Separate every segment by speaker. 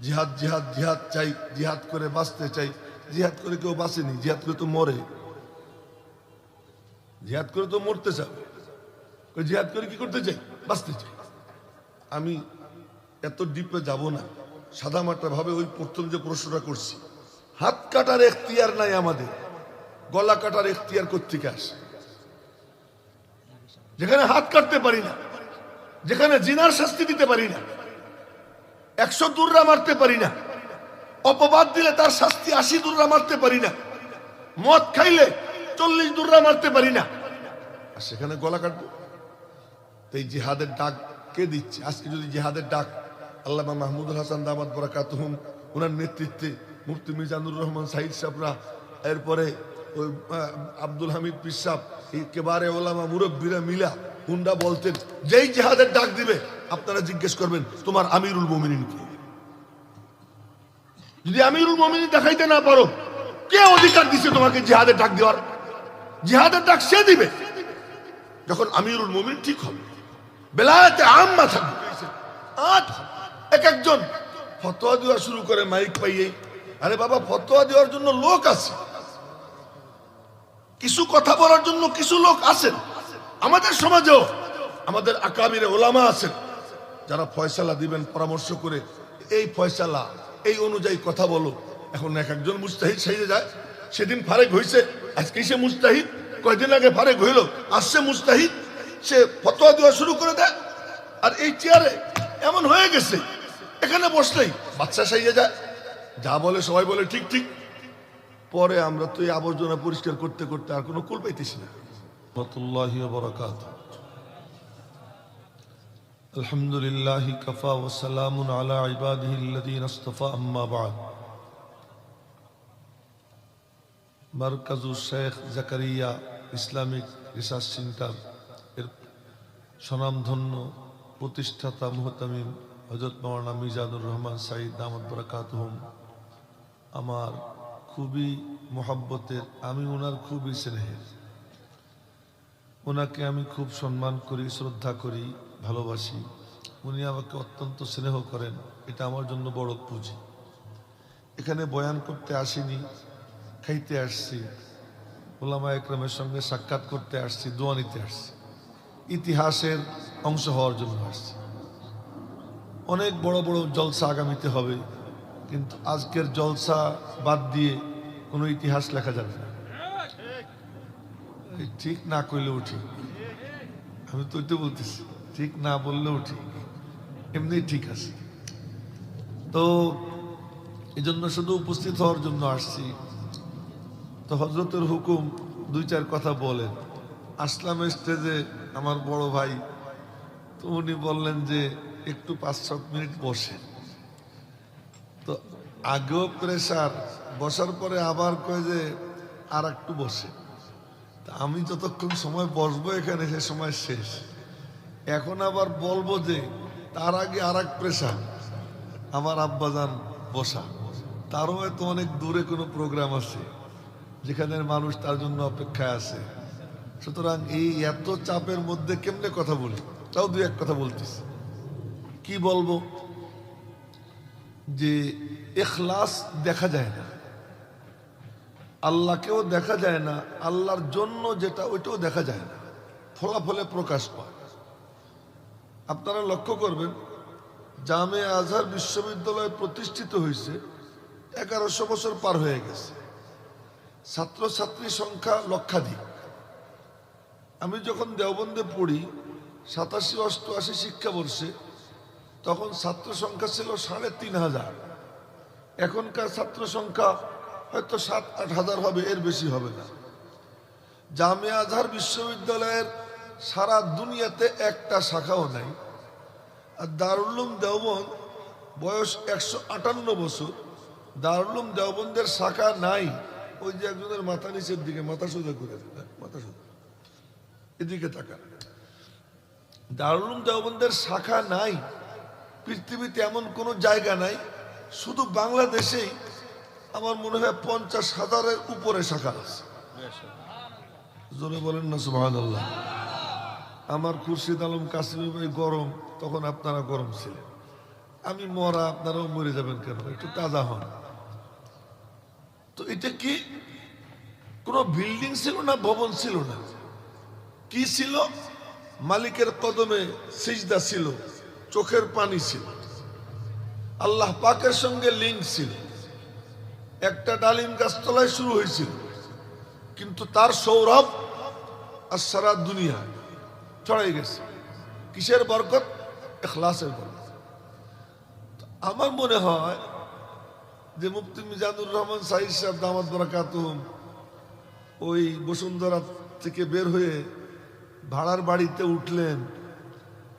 Speaker 1: জিহাদ জিহাদ জিহাদ চাই, জিহাদ করে বাঁচতে চাই। জিহাদ করে কেউ বাঁচেনি, জিহাদ করে তো মরে। জিহাদ করে তো মরতে চাবে, জিহাদ করে কি করতে চাই? বাঁচতে চাই। আমি এত ডিপে যাব না, সাদামাটা ভাবে ওই প্রথম যে প্রশ্নটা করছি, হাত কাটার এখতিয়ার নাই আমাদের, গলা কাটার এখতিয়ার কোত্থেকে আসে? যেখানে হাত কাটতে পারি না, যেখানে জিনার শাস্তি দিতে পারি না, 100 দুররা মারতে পারি না, অপবাদ দিলে তার শাস্তি 80 দুররা মারতে পারি না, মদ খাইলে 40 দুররা মারতে পারি না, আর সেখানে গলা কাটবো? তো এই জিহাদের ডাক কে দিচ্ছে? আজকে যদি জিহাদের ডাক আল্লামা মাহমুদুল হাসান দামাত বরাকাতুহুম ওনার নেতৃত্বে, মুফতি মিজানুর রহমান সাহিদ সাহেবরা, এরপরে ওই আব্দুল হামিদ পীর সাহেব, এই কেবারে ওলামা মুরব্বীরা মিলা হুন্ডা বলতেন, যেই জিহাদের ডাক দিবে আপনারা জিজ্ঞেস করবেন তোমার আমিরুল মুমিনিন কে? যদি আমিরুল মুমিনিন দেখাইতে না পারো, কে অধিকার দিছে তোমাকে জিহাদের ডাক দেওয়ার? জিহাদের ডাক সে দিবে যখন আমিরুল মুমিনিন ঠিক হবে, বেলায়েতে আম্মা থাকবে। আজ এক একজন ফতোয়া দেওয়া শুরু করে মাইক পাইয়ে। আরে বাবা, ফতোয়া দেওয়ার জন্য লোক আছে, কিছু কথা বলার জন্য কিছু লোক আছেন। আমাদের সমাজেও আমাদের আকাবিরে ওলামা আছেন, যারা ফয়সালা দিবেন পরামর্শ করে, এই ফয়সালা এই অনুযায়ী কথা বলো। এখন এক একজন মুস্তাহিদ সেজে যায়। সেদিন ফারেক হইছে, আজকে সে মুস্তাহিদ, কয়েকদিন আগে ফারেক হইল, আসছে মুস্তাহিদ, সে ফতোয়া দেওয়া শুরু করে দেয়। আর এই চেয়ারে এমন হয়ে গেছে, এখানে বসলেই বাচ্চা সাইয়ে যায়, যা বলে সবাই বলে ঠিক ঠিক। পরে আমরা তো এই আবর্জনা পরিষ্কার করতে করতে আর কোনো কুল পাইতেছি না। রাহমাতুল্লাহি ওয়া বারাকাতুহু। আলহামদুলিল্লাহি কাফা ওয়া সালামুন আলা ইবাদিহিল্লাযীনা ইসতাফা, আম্মা বা'দ। Markazush Sheikh Zakaria Islamic Research Centre এর স্বনামধন্য প্রতিষ্ঠাতা মুহতামিম হযরত মাওলানা মিজানুর রহমান সাঈদ দামাত বরাকাতুহুম আমার খুবই মোহাব্বতের, আমি ওনার খুবই স্নেহের। ওনাকে আমি খুব সম্মান করি, শ্রদ্ধা করি, ভালোবাসি। উনি আমাকে অত্যন্ত স্নেহ করেন, এটা আমার জন্য বড় পুঁজি। এখানে বয়ান করতে আসিনি, খাইতে আসছি, ওলামা একরামের সঙ্গে সাক্ষাৎ করতে আসছি, দোয়া নিতে আসছি, ইতিহাসের অংশ হওয়ার জন্য আসছি। অনেক বড় বড় জলসা আগামীতে হবে, কিন্তু আজকের জলসা বাদ দিয়ে কোনো ইতিহাস লেখা যাবে না। ঠিক না করলেও ঠিক, আমি তো ওইটা বলতেছি, ঠিক না বললেও ঠিক, এমনি ঠিক আছে। তো এই জন্য শুধু উপস্থিত হওয়ার জন্য আসছি। তো হজরতের হুকুম 2-4 কথা বলেন। আসলাম স্টেজে আমার বড় ভাই, তো উনি বললেন যে একটু 5-7 মিনিট বসে। তো আগেও প্রেসার, বসার পরে আবার কয় যে আর একটু বসে। তা আমি যতক্ষণ সময় বসবো এখানে, সে সময় শেষ। এখন আবার বলবো যে তার আগে আর এক প্রেসার, আমার আব্বাজান বসা, তারও হয়তো অনেক দূরে কোনো প্রোগ্রাম আছে যেখানে মানুষ তার জন্য অপেক্ষায় আছে। সুতরাং এই এত চাপের মধ্যে কেমনে কথা বলি? তাও 2-1 কথা বলতেছি। কি বলবো? যে ইখলাস দেখা যায় না, আল্লাহকেও দেখা যায় না, আল্লাহর জন্য যেটা ওইটাও দেখা যায় না, ফলাফলে প্রকাশ পায়। আপনারা লক্ষ্য করবেন, জামিয়া আজহার বিশ্ববিদ্যালয় প্রতিষ্ঠিত হয়েছে 1100 বছর পার হয়ে গেছে, ছাত্রছাত্রী সংখ্যা লক্ষাধিক। আমি যখন দেওবন্দে পড়ি 87-88 শিক্ষাবর্ষে, তখন ছাত্র সংখ্যা ছিল 3500। এখনকার ছাত্র সংখ্যা হয়তো 7-8 হাজার হবে, এর বেশি হবে না। জামিয়া আজহার বিশ্ববিদ্যালয়ের সারা দুনিয়াতে একটা শাখাও নাই। আর দারুল উলুম দেওবন্দ বয়স 158 বছর, দারুল উলুম দেওবন্দের শাখা নাই। ওই যে একজনের মাথা নিচের দিকে, মাথা সোজা করে দেয়, মাথা সোজা, এদিকে তাকান। দারুল উলুম দেওবন্দের শাখা নাই, পৃথিবীতে এমন কোনো জায়গা নাই। শুধু বাংলাদেশেই আমার মনে হয় 50,000-এর উপরে শাখা আছে। জোরে বলেন না সুবহানাল্লাহ। আমার খুরশিদ আলম কাসিমি ভাই গরম, তখন আপনারা গরম ছিলেন। আমি মরা, আপনারাও মরে যাবেন কেন, একটু তাজা হন। তো এটা কি কোনো বিল্ডিং ছিল না, ভবন ছিল না, কি ছিল? মালিকের কদমে সিজদা ছিল, চোখের পানি ছিল, আল্লাহ পাকের সঙ্গে লিঙ্ক ছিল। একটা ডালিম গাছতলায় শুরু হয়েছিল, কিন্তু তার সৌরভ আর সারা দুনিয়া ছড়াই গেছে। কিসের বরকত? ইখলাসের বরকত। আমার মনে হয় যে মুফতি মিজানুর রহমান সাইদ সাহেব দামাত বারাকাতুহুম ওই বসুন্ধরা থেকে বের হয়ে ভাড়ার বাড়িতে উঠলেন,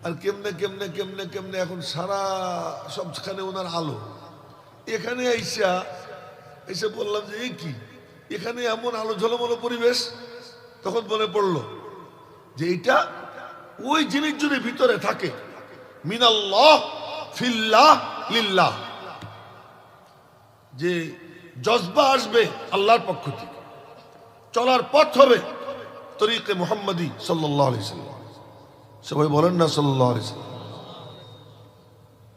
Speaker 1: আর কেমনে কেমনে কেমনে কেমনে এখন সারা সবখানে ওনার আলো। এখানে এসে বললাম যে এই কি, এখানে এমন আলো ঝলমলো পরিবেশ। তখন মনে পড়লো যে এটা ওই জিনিস যদি ভিতরে থাকে, মিনাল্লাহ ফিল্লাহ লিল্লাহ, যে জজবা আসবে আল্লাহর পক্ষ থেকে, চলার পথ হবে তরিকে মুহাম্মদী সাল্লাল্লাহু আলাইহি সাল্লাম। সবাই বলেন না সাল্লাল্লাহু আলাইহি সাল্লাম।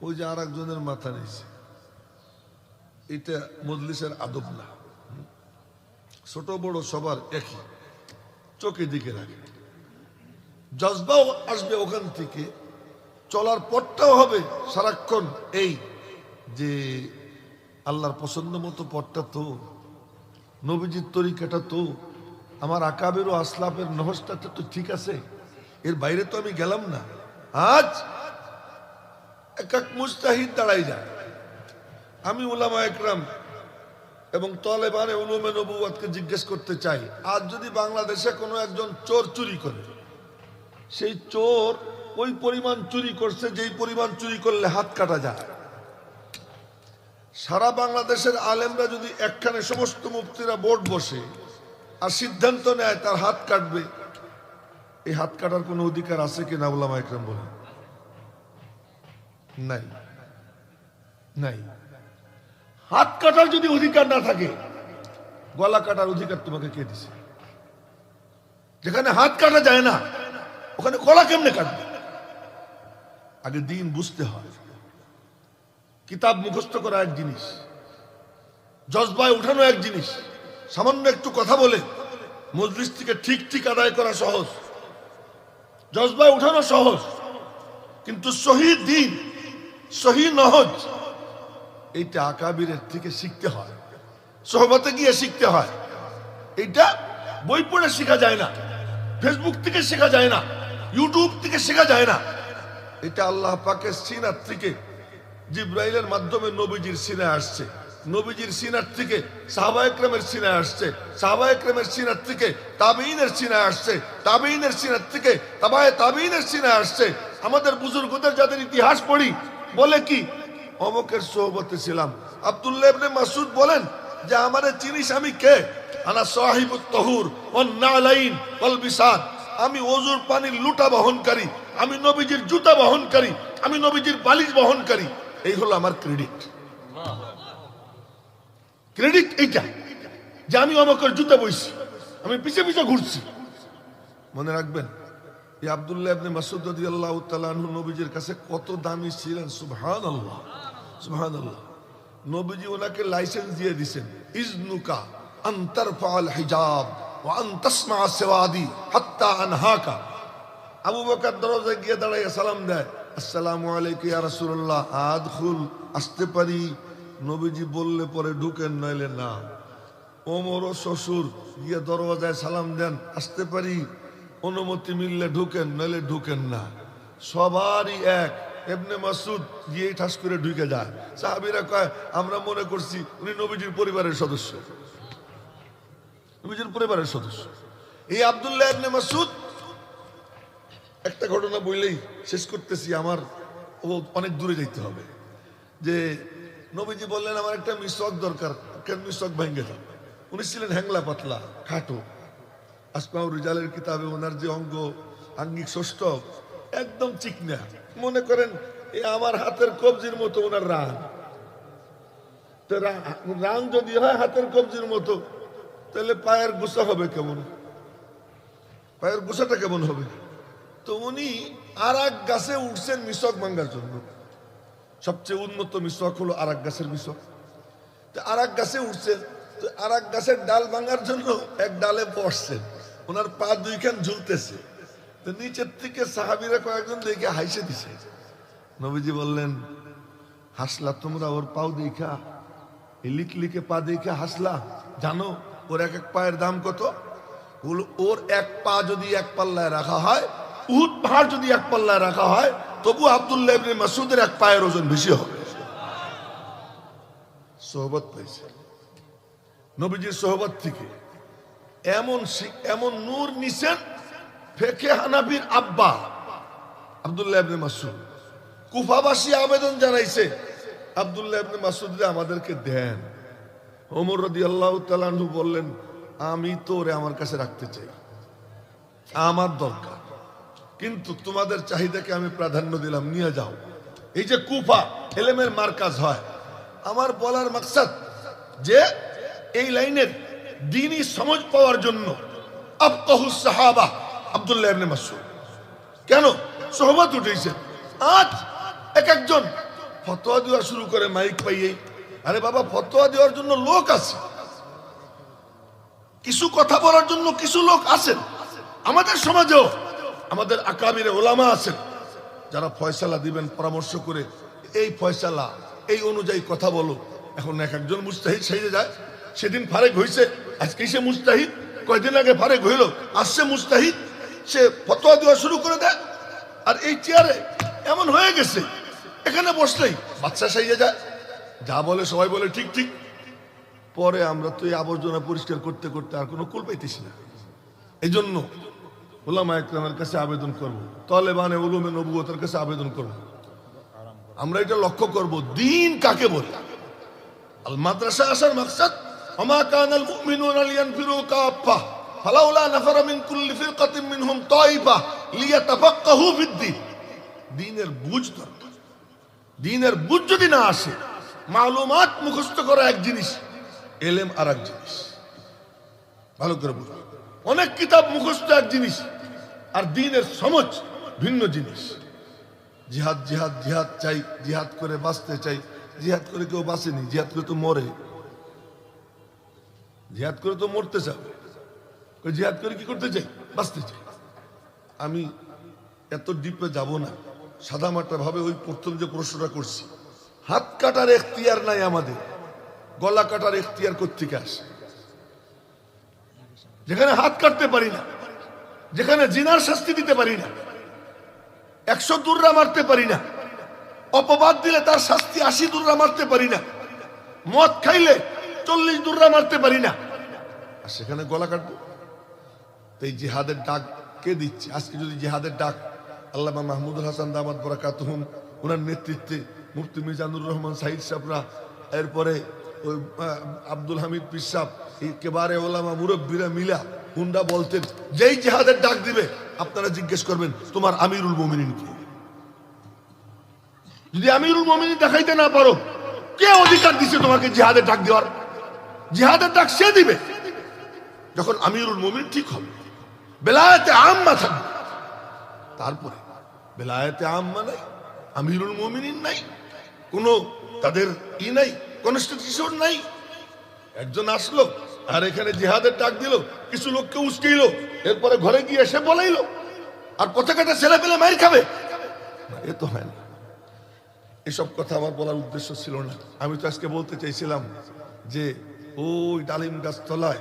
Speaker 1: ওই যে আর একজনের মাথা নিয়েছে, এটা মজলিসের আদব না। ছোট বড় সবার একই, চোখে দিকে রাখে। জজবাও আসবে ওখান থেকে, চলার পথটাও হবে সারাক্ষণ এই যে আল্লাহর পছন্দ মতো পথটা তো, নবীজির তরিকাটা তো, আমার আকাবের ও আসলাফের নহজটা তো ঠিক আছে, এর বাইরে তো আমি গেলাম না। আজ এক এক মুজতাহিদ দাঁড়াই যায়। আমি উলামা একরাম এবং তালেবানে উলুমে নবুওয়াতকে জিজ্ঞেস করতে চাই, আজ যদি বাংলাদেশে কোনো একজন চোর চুরি করে, সেই চোর ওই পরিমাণ চুরি করছে যেই পরিমাণ চুরি করলে হাত কাটা যায়। সারা বাংলাদেশের আলেমরা যদি একখানে সমস্ত মুফতিরা বোর্ড বসে আর সিদ্ধান্ত নেয় তার হাত কাটবে, এই হাত কাটার কোনো অধিকার আছে কিনা উলামা একরাম বলে? নাই, নাই। হাত কাটার যদি অধিকার না থাকে, গলা কাটার অধিকার তোমাকে কে দিছে? যেখানে হাত কাটা যায় না ওখানে গলা কেমনে কাটবে? আগে দিন বুঝতে হয়। কিতাব মুখস্থ করা এক জিনিস, জজবায় উঠানো এক জিনিস, সামান্য একটু কথা বলে মজলিস থেকে ঠিক ঠিক আদায় করা সহজ, জজবায় উঠানো সহজ, কিন্তু সহি দিন, সহি নহজ, এইটা আকাবিরের থেকে শিখতে হয়, সোহবতে গিয়ে শিখতে হয়। এইটা বই পড়ে শেখা যায় না, ফেসবুক থেকে শেখা যায় না, ইউটিউব থেকে শেখা যায় না। এটা আল্লাহ পাকের সিনার থেকে জিব্রাইলের মাধ্যমে নবীজির সিনায় আসছে, নবীজির সিনার থেকে সাহাবা একরামের সিনায় আসছে, সাহাবা একরামের সিনার থেকে তাবেঈনের সিনায় আসছে, তাবেঈনের সিনার থেকে তাবায়ে তাবেঈনের সিনায় আসছে। আমাদের বুজুর্গদের যাদের ইতিহাস পড়ি, বলে কি অমুকের সোহবতে ছিলাম। আব্দুল্লাহ ইবনে মাসউদ বলেন যে আমারে চিনিস আমি কে? আনা সাহিবুত তাহুর ওয়ান নালাইন ওয়াল বিসাদ, আমি ওযুর পানির লুটা বহনকারী, আমি নবীজির জুতা বহনকারী, আমি নবীজির বালিশ বহনকারী। এই হলো আমার ক্রেডিট। ক্রেডিট এইটা যে আমি অমুকের জুতা বইছি, আমি পিছে পিছে ঘুরছি। মনে রাখবেন এই আব্দুল্লাহ ইবনে মাসউদ রাদিয়াল্লাহু তাআলা আনহু নবীজির কাছে কত দামি ছিলেন। সুবহানাল্লাহ, সুবহানাল্লাহ। নবীজি ওনাকে লাইসেন্স দিয়ে দিয়েছেন, ইজনুকা আন তারফাল হিজাব ওয়া আন তাসমা সিওয়াদি হাত্তা আনহাকা। আবু বকর দরজায় গিয়ে দাঁড়াইয়া সালাম দেয়, আসসালামু আলাইকুম ইয়া রাসূলুল্লাহ, আদখুল, আসতে পারি? নবীজি বললে পরে ঢুকেন, নইলে না। ওমরও শ্বশুর গিয়ে দরজায় সালাম দেন, আসতে পারি? অনুমতি মিললে ঢুকেন, নইলে ঢুকেন না। সবারই এক। ইবনে মাসউদ গিয়ে ঠাস করে ঢুকে যায়। সাহাবীরা কয় আমরা মনে করছি উনি নবীজির পরিবারের সদস্য, নবীজির পরিবারের সদস্য। এই আব্দুল্লাহ ইবনে মাসউদ, একটা ঘটনা বললেই শেষ করতেছি, আমার ও অনেক দূরে যেতে হবে। যে নবীজি বললেন আমার একটা মিসওয়াক দরকার, কেন মিসওয়াক ভেঙে যাও। উনি ছিলেন হ্যাংলা পাতলা, খাটো। আসমাউর রিজালের কিতাবে ওনার যে অঙ্গ আঙ্গিক ষষ্ঠ একদম চিকনা, মনে করেন এ আমার হাতের কবজির মতো ওনার রান। তো রান যদি হয় হাতের কবজির মতো, তাহলে পায়ের গোসা হবে কেমন? পায়ের গোসাটা কেমন হবে? তো উনি আর এক গাছে উঠছেন মিসওয়াক ভাঙার জন্য। সবচেয়ে উন্নত মিসওয়াক হলো আরাক গাছের মিসওয়াক। তো আরাক গাছে উঠছেন, তো আরাক গাছের ডাল ভাঙার জন্য এক ডালে বসছেন, ওনার পা দুইখান ঝুলতেছে। তো নিচের থেকে সাহাবীরা কয়েকজন দেখে হাসে দিছে। নবীজি বললেন, হাসলা তোমরা ওর পাও দেখা, এই লিকলিকে পা দেখে হাসলা? জানো ওর এক এক পায়ের দাম কত? ওর এক পা যদি এক পাল্লায় রাখা হয়, উহুদ পাহাড় যদি এক পাল্লায় রাখা হয়, তবু আব্দুল্লাহ ইবনে মাসউদের এক পায়ের ওজন বেশি হবে। সোহবত পাইছে নবীজির সোহবত থেকে, এমন নূর নিছেন। ফেকে হানাফির আব্বা আব্দুল্লাহ ইবনে মাসউদ, কুফাবাসী আবেদন জানাইছে, আব্দুল্লাহ ইবনে মাসউদ আমাদেরকে দেন। ওমর রাদিয়াল্লাহু তাআলা আনহু বললেন, আমি তো ওরে আমার কাছে রাখতে চাই, আমার দরকার, কিন্তু তোমাদের চাহিদাকে আমি প্রাধান্য দিলাম, নিয়ে যাও। এই যে কুফা ইলমের মার্কাজ হয়, আমার বলার মাকসাদ যে এই লাইনের দ্বীনি সমঝ পাওয়ার জন্য আফকাহুস সাহাবা আব্দুল্লাহ ইবনে মাসউদ। কেন সোহবত উঠেছে? আজ এক একজন ফতোয়া দেওয়া শুরু করে মাইক পাইয়ে। আরে বাবা, ফতোয়া দেওয়ার জন্য লোক আছে, কিছু কথা বলার জন্য কিছু লোক আছেন। আমাদের সমাজেও আমাদের আকাবিরে ওলামা আছেন, যারা ফয়সালা দিবেন পরামর্শ করে, এই ফয়সালা এই অনুযায়ী কথা বলো। এখন এক একজন মুজতাহিদ সেজে যায়। সেদিন ফারেক হইছে, আজকে সে মুজতাহিদ, কয়দিন আগে ফারেক হইল, আসছে মুজতাহিদ, সে ফতোয়া দেওয়া শুরু করে দেয়। আর এই চেয়ারে এমন হয়ে গেছে, এখানে বসলেই বাচ্চা সেজে যায়, যা বলে সবাই বলে ঠিক ঠিক। পরে আমরা তো এই আবর্জনা পরিষ্কার করতে করতে আর কোনো কুল পাইতেছি না। এই জন্য উলামা ইকরামের কাছে আবেদন করব, তালেবানে উলুমে নবুয়তের কাছে আবেদন করব, আমরা এটা লক্ষ্য করব দ্বীন কাকে বলে। আল মাদ্রাসা আসার মাকসাদ, ওমা কানাল মুমিনুনা লিয়ানফিরু কাফা ফালাউলা নাফারা মিন কুল্লি ফিরকাতিন মিনহুম তাইফা লিয়াতাফাক্কাহু ফিদ-দ্বীন। দ্বীনের বুঝ দরকার। দ্বীনের বুঝ যদি না আসে, মালুমাত মুখস্থ করা এক জিনিস, এলেম আর এক জিনিস। ভালো করে বুঝুন, অনেক কিতাব মুখস্থ এক জিনিস, আর দ্বীনের সমঝ ভিন্ন জিনিস। জিহাদ জিহাদ জিহাদ চাই, জিহাদ করে বাঁচতে চাই। জিহাদ করে কেউ বাঁচেনি, জিহাদ করে তো মরে। জিহাদ করে তো মরতে চাও, জিহাদ করে কি করতে চাই? বাঁচতে চাই। আমি এত ডিপে যাব না, সাদামাটা ভাবে ওই প্রথম যে প্রশ্নটা করছি, হাত কাটার এখতিয়ার নাই আমাদের, গলা কাটার এখতিয়ার কোত্থেকে আসে? যেখানে হাত কাটতে পারি না, যেখানে জিনার শাস্তি দিতে পারি না, 100 দুররা মারতে পারি না, অপবাদ দিলে তার শাস্তি 80 দুররা মারতে পারি না, মদ খাইলে 40 দুররা মারতে পারি না, আর সেখানে গলা কাটবো? তো এই জিহাদের ডাক কে দিচ্ছে? আজকে যদি জিহাদের ডাক আল্লামা মাহমুদুল হাসান দামাত বরাকাতুহুম, ওনার নেতৃত্বে মুফতি মিজানুর রহমান সাহিদ সাহেবরা, এরপরে ওই আব্দুল হামিদ পীর সাহেব, এই কেবারে ওলামা মুরব্বীরা মিলা হুন্ডা বলতেন, যেই জিহাদের ডাক দিবে আপনারা জিজ্ঞেস করবেন তোমার আমিরুল মুমিনিন কে? যদি আমিরুল মুমিনিন দেখাইতে না পারো, কে অধিকার দিছে তোমাকে জিহাদের ডাক দেওয়ার? জিহাদের ডাক সে দিবে যখন আমিরুল মুমিনিন ঠিক হবে, বেলায়েতে আম্মা থাকবে। তারপরে বেলায়েতে আম্মা নাই, আমিরুল মুমিনিন নাই, কোনো তাদের নাই, কনস্টিটিউশন নাই। একজন আসলো আর এখানে জিহাদের ডাক দিল, কিছু লোককে উস্কাইলো, এরপরে ঘরে গিয়ে এসে বলাইলো, আর পথে কাটা ছেলে পেলে মাইর খাবে। এ তো হয় না। এসব কথা আমার বলার উদ্দেশ্য ছিল না। আমি তো আজকে বলতে চাইছিলাম যে ওই ডালিম গাছতলায়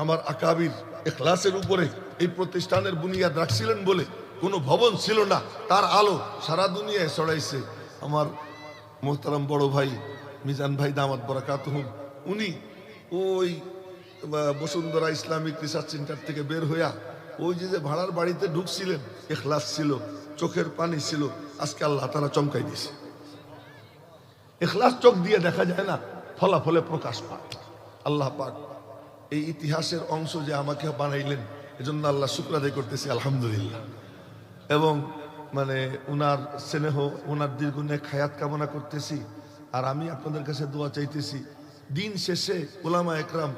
Speaker 1: আমার আকাবির ইখলাসের উপরে এই প্রতিষ্ঠানের বুনিয়াদ রাখছিলেন বলে কোনো ভবন ছিল না, তার আলো সারা দুনিয়ায় ছড়াইছে। আমার মোহতারাম বড় ভাই মিজান ভাই দামাত বরাকাতুহুম, উনি ওই বসুন্ধরা ইসলামিক রিসার্চ সেন্টার থেকে বের হইয়া ওই যে ভাড়ার বাড়িতে ঢুকছিলেন, ইখলাস ছিল, চোখের পানি ছিল, আজকে আল্লাহ তারা চমকাই দিয়েছে। ইখলাস চোখ দিয়ে দেখা যায় না, ফলাফলে প্রকাশ পায়। আল্লাহ পাক এই ইতিহাসের অংশ যে আমাকে বানাইলেন, এজন্য আল্লাহ শুকর আদায় করতেছি, আলহামদুলিল্লাহ। এবং মানে উনার স্নেহ, উনার দীর্ঘদিনের খায়াত কামনা করতেছি। আর আমি আপনাদের কাছে দোয়া চাইতেছি, দিন শেষে উলামা একরাম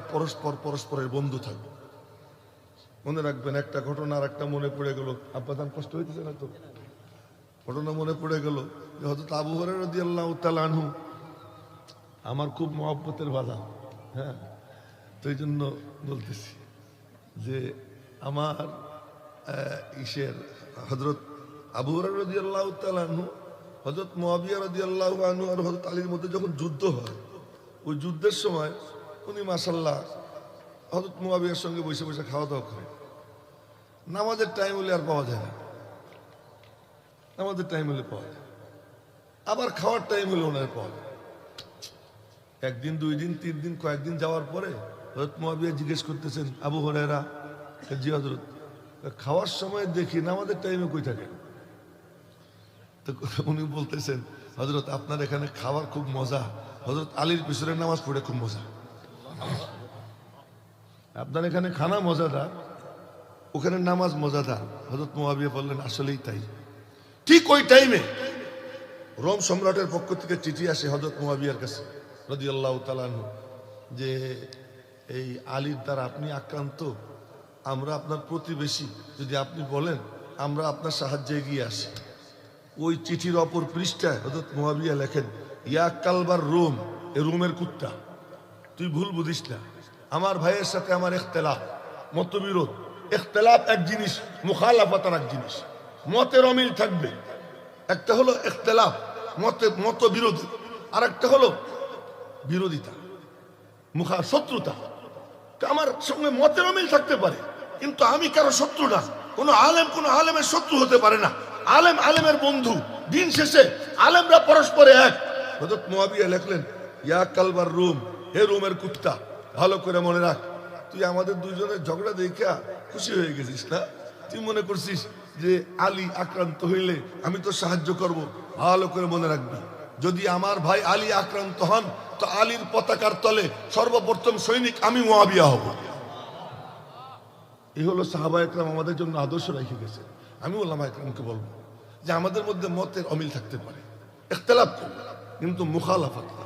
Speaker 1: পরস্পরের বন্ধু থাকবে। মনে রাখবেন, একটা ঘটনা আর একটা মনে পড়ে গেল, আপনাদের কষ্ট হইতেছে না তো? ঘটনা মনে পড়ে গেল, যে হযরত আবু হুরায়রা রাদিয়াল্লাহু তাআলা আনহু আমার খুব মহব্বতের বাধা, হ্যাঁ, তো এই জন্য বলতেছি যে আমার ইসের হযরত আবু হুরায়রা রাদিয়াল্লাহু তাআলা আনহু, হযরত মুআবিয়া রাদিয়াল্লাহু আনহু আর হযরত আলীর মধ্যে যখন যুদ্ধ হয়, ওই যুদ্ধের সময় উনি মাশাআল্লাহ হযরত মুআবিয়ার সঙ্গে বসে বসে খাওয়া দাওয়া করেন। নামাজের টাইম হলে আর পাওয়া যায় না, নামাজের টাইম হলে পাওয়া যায়, আবার খাওয়ার টাইম হলে ওনার পাওয়া যায়। একদিন, 2 দিন, 3 দিন, কয়েকদিন যাওয়ার পরে হযরত মুআবিয়া জিজ্ঞেস করতেছেন, আবু হুরায়রা, জি হযরত, খাওয়ার সময় দেখি নামাজের টাইমে কই থাকেন? তো উনি বলতেছেন, হযরত আপনার এখানে খাওয়ার খুব মজা, হযরত আলীর পিছনে নামাজ পড়ে খুব মজা। আপনার এখানে খানা মজাদার, ওখানে নামাজ মজাদার। হযরত মুআবিয়া বললেন, আসলেই তাই। ঠিক ওই টাইমে রোম সম্রাটের পক্ষ থেকে চিঠি আসে হযরত মুআবিয়ার কাছে রাদিয়াল্লাহু তাআলা আনহু, যে এই আলীর দ্বারা আপনি আক্রান্ত, আমরা আপনার প্রতিবেশী, যদি আপনি বলেন আমরা আপনার সাহায্যে এগিয়ে আসি। ওই চিঠির অপর পৃষ্ঠায় হযরত মুআবিয়া লেখেন, ইয়া কালবার রোম, এ রোমের কুত্তা, তুই ভুল বুঝিস না, আমার ভাইয়ের সাথে আমার ইখতিলাফ, মতবিরোধ। ইখতিলাফ এক জিনিস, মুখালাফাত আর এক জিনিস। মতের অমিল থাকবে, একটা হলো ইখতিলাফ, মতবিরোধ, আর একটা হলো বিরোধিতা, শত্রুতা। আমার সঙ্গে মতের অমিল থাকতে পারে, কিন্তু আমি কারো শত্রু না। কোন আলেমের শত্রু হতে পারে না। আলেম আলেমের বন্ধু। দিন শেষে আলেমরা পরস্পরে এক। হযরত মুআবিয়া লিখলেন, ইয়া কালবার রুম, হে রোমের কুত্তা, ভালো করে মনে রাখ, তুই আমাদের দুইজনের ঝগড়া দেখা খুশি হয়ে গেছিস না? তুই মনে করছিস যে আলী আক্রান্ত হইলে আমি তো সাহায্য করব। ভালো করে মনে রাখবি, যদি আমার ভাই আলী আক্রান্ত হন, তো আলীর পতাকার তলে সর্বপ্রথম সৈনিক আমি মুআবিয়া হব। এই হলো সাহাবায়ে কেরাম আমাদের জন্য আদর্শ রেখে গেছে। আমি উলামায়ে কেরামকে বলবো যে আমাদের মধ্যে মতের অমিল থাকতে পারে, ইখতিলাফ করবে, কিন্তু মুখালাফাত না,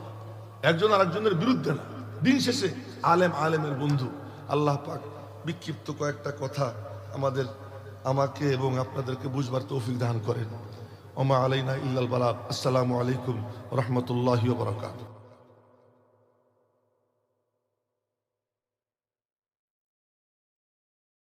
Speaker 1: একজন আরেকজনের বিরুদ্ধে না। দিন শেষে আলেম আলেমের বন্ধু। আল্লাহ পাক বিক্ষিপ্ত কয়েকটা কথা আমাকে এবং আপনাদেরকে বুঝবার তৌফিক দান করেন। ওমা আলাইনা ইল্লাল বালাগ। আসসালামু আলাইকুম ওয়া রাহমাতুল্লাহি ওয়া বারাকাতুহু।